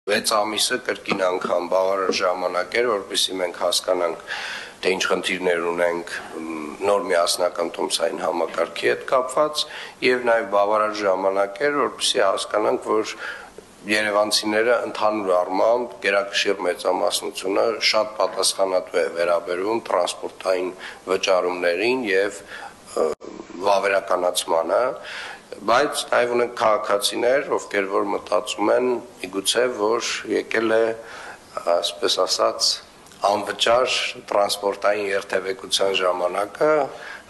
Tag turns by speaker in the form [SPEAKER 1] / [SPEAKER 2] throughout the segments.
[SPEAKER 1] 6 ամիսը կրկին անգամ բավարար ժամանակ էր, որպեսզի մենք հասկանանք, թե ինչ խնդիրներ ունենք նոր միասնական տոմսային համակարգի հետ կապված, եւ նաեւ բավարար ժամանակ էր, որպեսզի հասկանանք, որ երևանցիները ընդհանուր առմամբ գերակշիռ մեծամասնությունը շատ պատասխանատու է վերաբերվում տրանսպորտային վճարումներին եւ վավերականացմանը, բայց նաև ունենք քաղաքացիներ, ովքեր որ մտածում են, միգուցե որ եկել է, այսպես ասած, անվճար տրանսպորտային երթևեկության ժամանակը,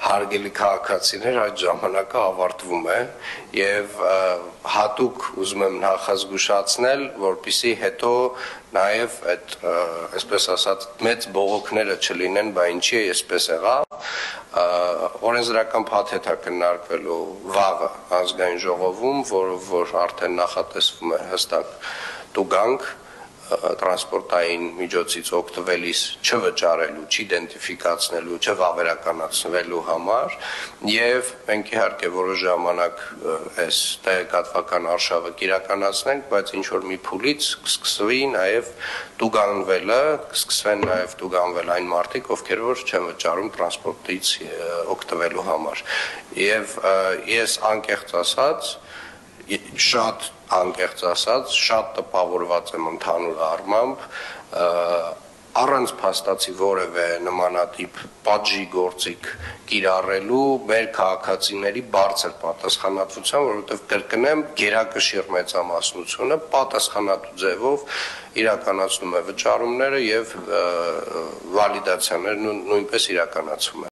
[SPEAKER 1] հարգելի քաղաքացիներ, այդ ժամանակը ավարտվում է եւ հատուկ ուզում եմ նախազգուշացնել, որպեսզի հետո նաև այդ, այսպես ասած, մեծ բողոքները չլինեն, բա ինչի է այսպես եղավ, օրենսդրական փաթեթ է քննարկվելու վաղը ազգային ժողովում, որով որ արդեն նախատեսվում է հստակ տուգանք տրանսպորտային միջոցից օգտվելիս չվճարելու, չիդենտիֆիկացնելու, չվավերականացնելու համար եւ մենք իհարկե որոշ ժամանակ այս տեղեկատվական արշավը կիրականացնենք, բայց ինչ որ մի փուլից կսկսվի նաեւ տուգանվելը, կսկսվեն նաեւ տուգանվել այն մարդիկ, ովքեր որ չեն վճարում տրանսպորտից օգտվելու համար։ Եվ ես անկեղծ ասած շատ անկեղծ ասած, շատ տպավորված եմ ընդհանուր առմամբ առանց փաստացի որևէ նմանատիպ պատժի գործիք կիրառելու մեր քաղաքացիների բարձր պատասխանատվության, որովհետև կրկնեմ, գերակշիռ մեծամասնությունը պատասխանատու ձևով իրականացնում է վճարումները եւ վալիդացիաները նույնպես իրականացում է։